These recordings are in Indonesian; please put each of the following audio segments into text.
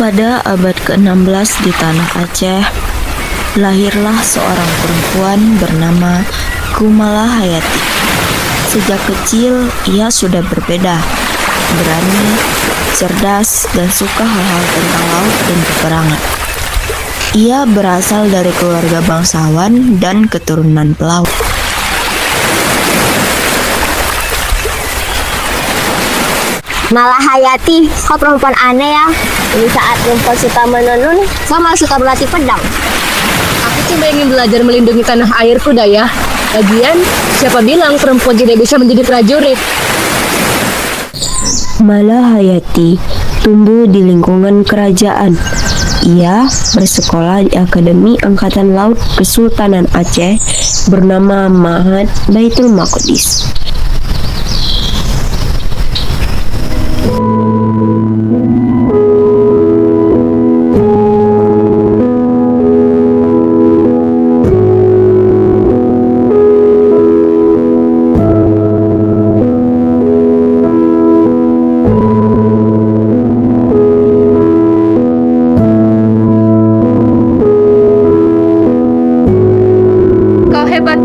Pada abad ke-16 di tanah Aceh, lahirlah seorang perempuan bernama Kumala Hayati. Sejak kecil, ia sudah berbeda, berani, cerdas, dan suka hal-hal tentang laut dan peperangan. Ia berasal dari keluarga bangsawan dan keturunan pelaut. Malah Hayati, kau perempuan aneh ya. Di saat perempuan suka menenun, sama suka berlatih pedang. Aku cuma ingin belajar melindungi tanah airku, Daya. Lagian, siapa bilang perempuan tidak bisa menjadi prajurit? Mala Hayati tumbuh di lingkungan kerajaan. Ia bersekolah di Akademi Angkatan Laut Kesultanan Aceh bernama Ma'had Baitul Maqdis.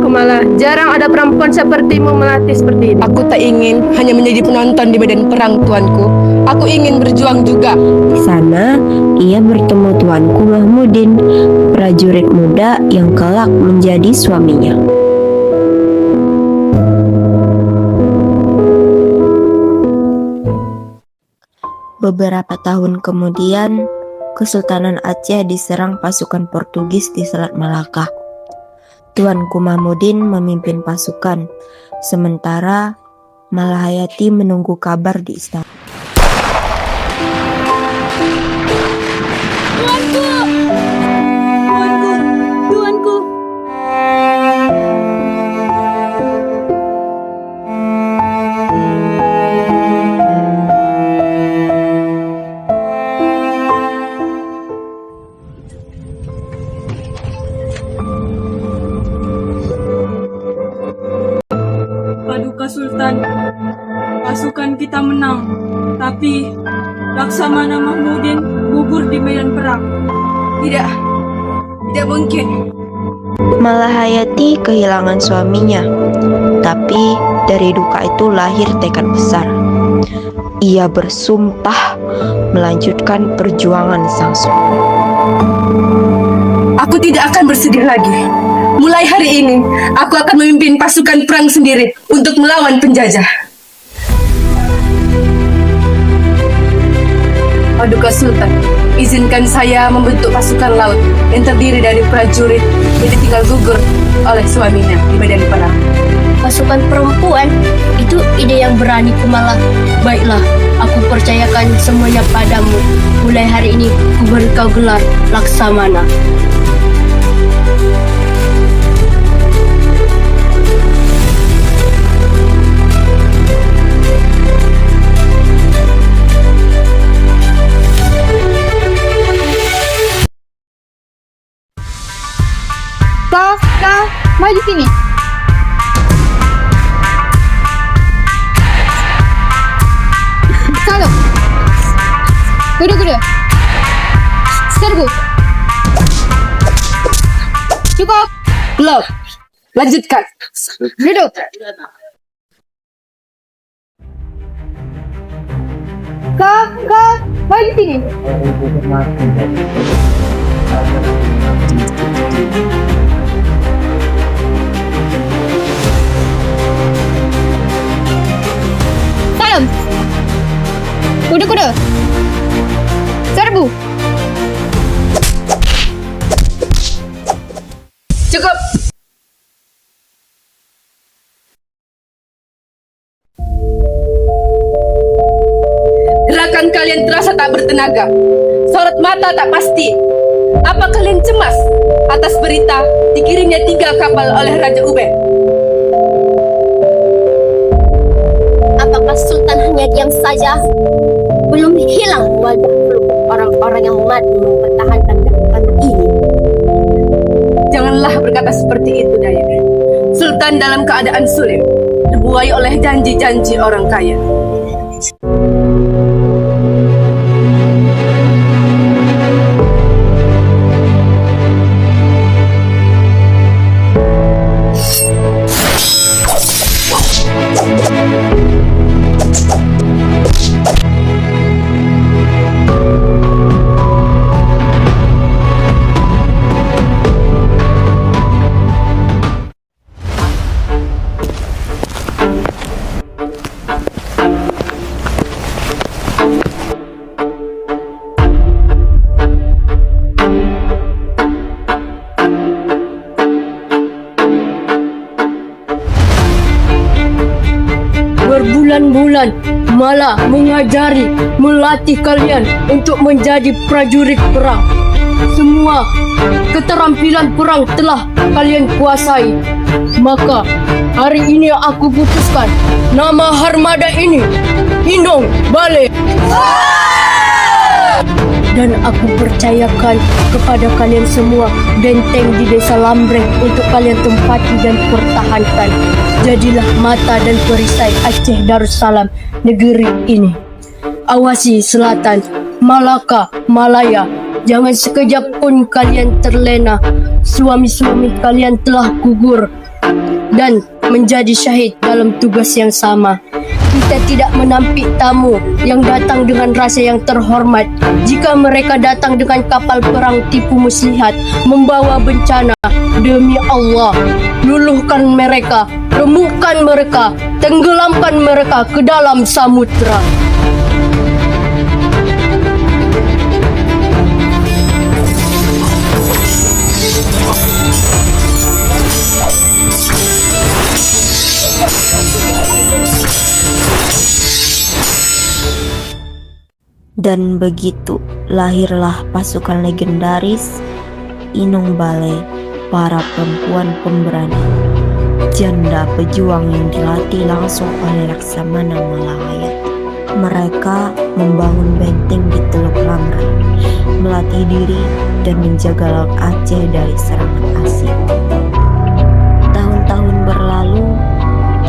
Malah jarang ada perempuan sepertimu melatih seperti ini. Aku tak ingin hanya menjadi penonton di medan perang, tuanku. Aku ingin berjuang juga. Di sana, ia bertemu Tuanku Mahmudin, prajurit muda yang kelak menjadi suaminya. Beberapa tahun kemudian, Kesultanan Aceh diserang pasukan Portugis di Selat Malaka. Tuanku Mahmudin memimpin pasukan, sementara Malahayati menunggu kabar di istana. Tuanku. Paduka Sultan, pasukan kita menang, tapi Laksamana Mahmudin gugur di medan perang. Tidak mungkin. Malahayati kehilangan suaminya, tapi dari duka itu lahir tekad besar. Ia bersumpah melanjutkan perjuangan sang suami. Aku tidak akan bersedih lagi. Mulai hari ini, aku akan memimpin pasukan perang sendiri untuk melawan penjajah. Paduka Sultan, izinkan saya membentuk pasukan laut yang terdiri dari prajurit yang ditinggal gugur oleh suaminya di medan perang. Pasukan perempuan, itu ide yang berani, Kumala. Baiklah, aku percayakan semuanya padamu. Mulai hari ini, ku beri kau gelar Laksamana. Kak, maju sini. Salam. Kuda. Serbu. Cukup. Belum. Lanjutkan. Duduk. Kak, maju sini. Salam. Kuda. Serbu. Cukup. Gerakan kalian terasa tak bertenaga. Sorot mata tak pasti. Apa kalian cemas atas berita dikirimnya 3 kapal oleh Raja Ubed? Apakah Sultan hanya diam saja? Belum hilang wajah orang-orang yang mati mempertahankan negara ini. Janganlah berkata seperti itu, Daya. Sultan dalam keadaan sulit, dibuai oleh janji-janji orang kaya. keterampilan, malah mengajari, melatih kalian untuk menjadi prajurit perang. Semua keterampilan perang telah kalian kuasai. Maka hari ini aku putuskan nama armada ini Inong Bale. Dan aku percayakan kepada kalian semua benteng di desa Lambreng untuk kalian tempati dan pertahankan. Jadilah mata dan perisai Aceh Darussalam negeri ini. Awasi selatan, Malaka, Malaya. Jangan sekejap pun kalian terlena. Suami-suami kalian telah gugur dan menjadi syahid dalam tugas yang sama. Kita tidak menampik tamu yang datang dengan rasa yang terhormat. Jika mereka datang dengan kapal perang tipu muslihat, membawa bencana, demi Allah, luluhkan mereka, remukkan mereka, tenggelamkan mereka ke dalam samudra. Dan begitu lahirlah pasukan legendaris Inong Bale, para perempuan pemberani, janda pejuang yang dilatih langsung oleh Laksamana Malahayati. Mereka membangun benteng di Teluk Lambreng, melatih diri dan menjaga laut Aceh dari serangan asing. Tahun-tahun berlalu,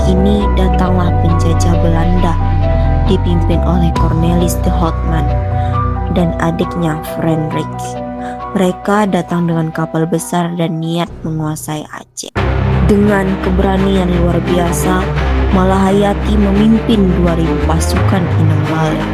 kini datanglah penjajah Belanda dipimpin oleh Cornelis de Houtman dan adiknya Frederik. Mereka datang dengan kapal besar dan niat menguasai Aceh. Dengan keberanian luar biasa, Malahayati memimpin 2000 pasukan Inong Bale.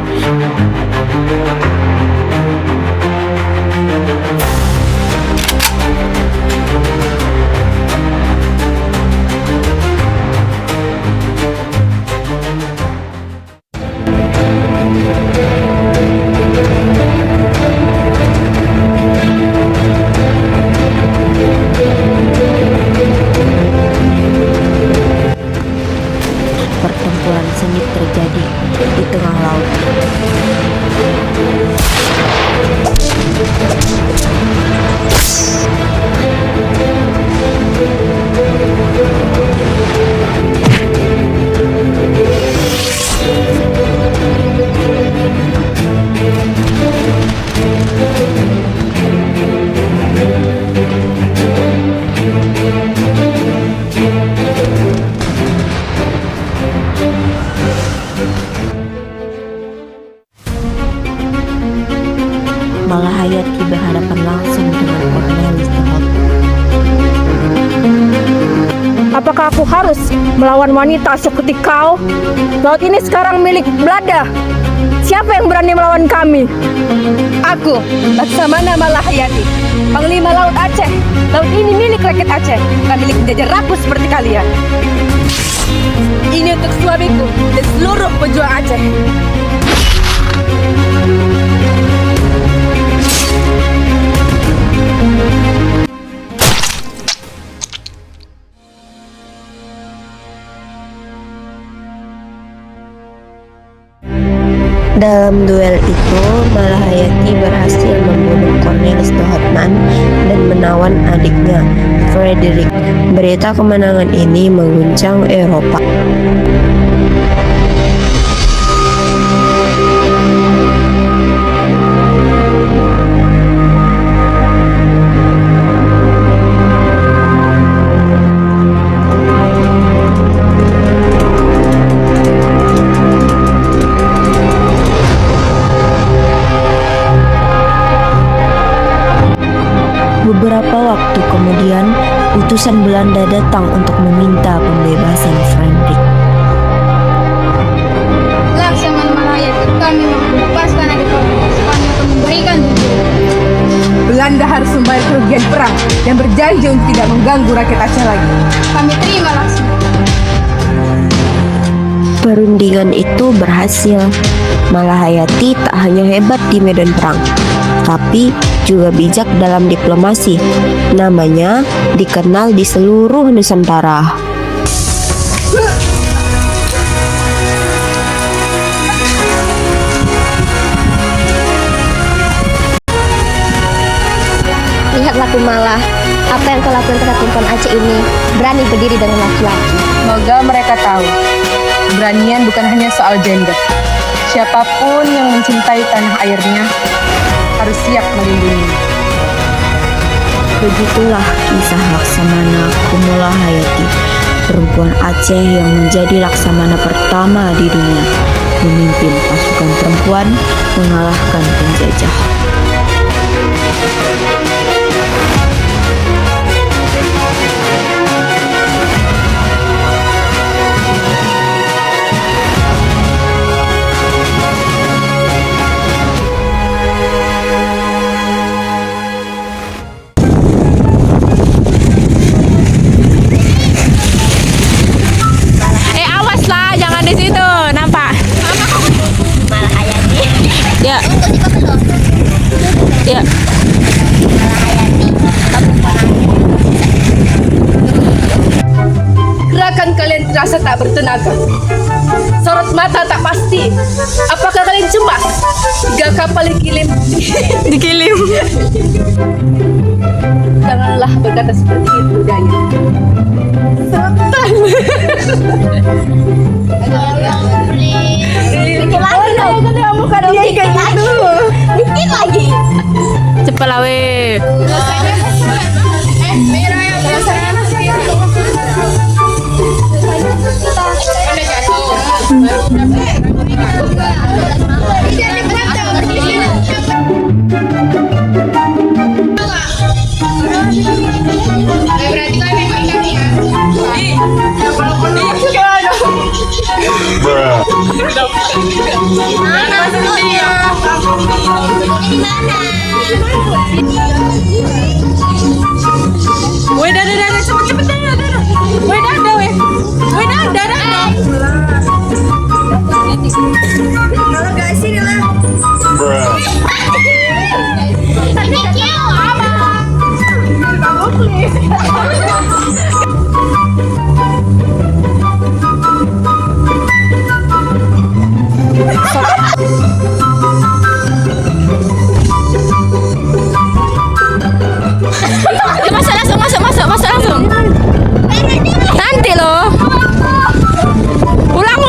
Pertempuran sengit terjadi di tengah laut. Malahayati berhadapan langsung dengan Cornelis de Houtman. Apakah aku harus melawan wanita seperti kau? Laut ini sekarang milik Belanda. Siapa yang berani melawan kami? Aku, Laksamana Malahayati, Panglima Laut Aceh. Laut ini milik rakyat Aceh, bukan milik penjajah rakus seperti kalian. Ini untuk suamiku dan seluruh pejuang Aceh. Dalam duel itu, Malahayati berhasil membunuh Cornelis de Houtman dan menawan adiknya, Frederik. Berita kemenangan ini mengguncang Eropa. Beberapa waktu kemudian, utusan Belanda datang untuk meminta pembebasan Frederik. Laksamana Malahayati, kami membebaskan adik Spanyol untuk memberikan Belanda harus membayar kerugian perang dan berjanji untuk tidak mengganggu rakyat Aceh lagi. kami terima Laksamana. Perundingan itu berhasil. Malahayati tak hanya hebat di medan perang, tapi juga bijak dalam diplomasi. Namanya dikenal di seluruh Nusantara. Entahlah Kumala, apa yang kau lakukan terhadap perempuan Aceh ini berani berdiri dengan laki-laki. Semoga mereka tahu, keberanian bukan hanya soal gender. Siapapun yang mencintai tanah airnya harus siap melindungi. Begitulah kisah Laksamana Kumala Hayati, perempuan Aceh yang menjadi Laksamana pertama di dunia, memimpin pasukan perempuan mengalahkan penjajah. Awas lah, jangan di situ, nampak? Ya. Ya. Gerakan kalian terasa tak bertenaga. Sorot mata tak pasti. Apakah kalian cemas? 3 kapal dikirim. Dikilim. Janganlah berkata seperti itu, Daya. Dikit lagi. Cepet lah weh. Weh, dah, cepet dah. Weh, dah, weh. Weh, dah. Ya, masuk langsung. Nanti loh. Ulang.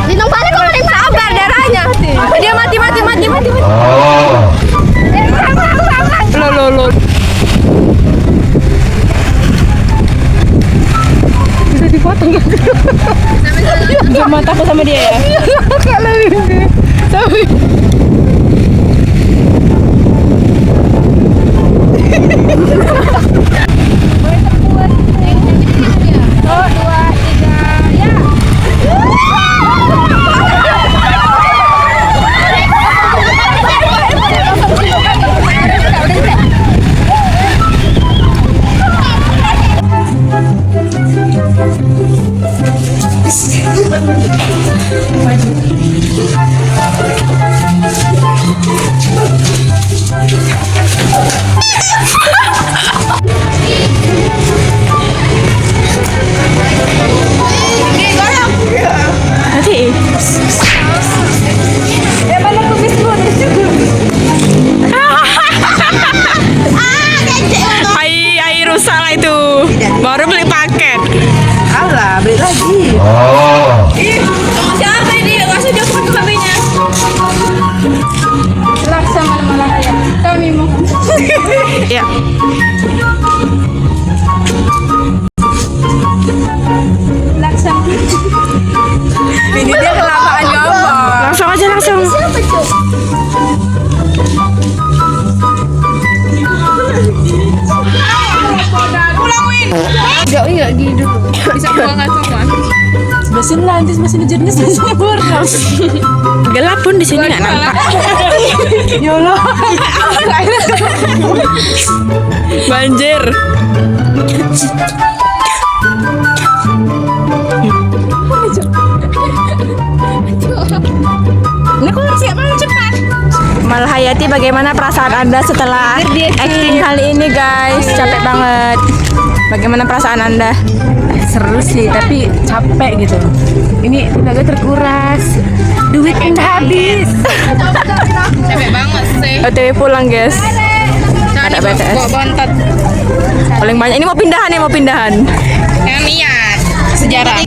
Lindung balik kok paling Sabar darahnya. Dia mati. Lo. Bisa dipotong gak? Sama takut sama dia ya? Kalau ini. Baru beli paket. Alah, beli lagi. Siapa ini? Langsung dia foto HP-nya. Laksamana Malahaya. Kami mau. Ya. Laksamana. Ini dia kelamaan ngomong. Langsung aja. Enggak gitu. Bisa buangan semua. Sebelah sini lantai, sebelah sini jernih, sebelah sini bornos. Gelap pun di sini nggak nampak. Ya Allah. Banjir. Ini kok harus siap cepat. Malahayati, bagaimana perasaan Anda setelah acting kali ini guys? Capek banget. Bagaimana perasaan Anda? seru sih, tapi capek gitu. Ini tenaga terkuras, duit udah habis. Capek banget sih. OTW pulang guys. Ada BTS. Bontot. Paling banyak. Ini mau pindahan. Yang niat sejarah.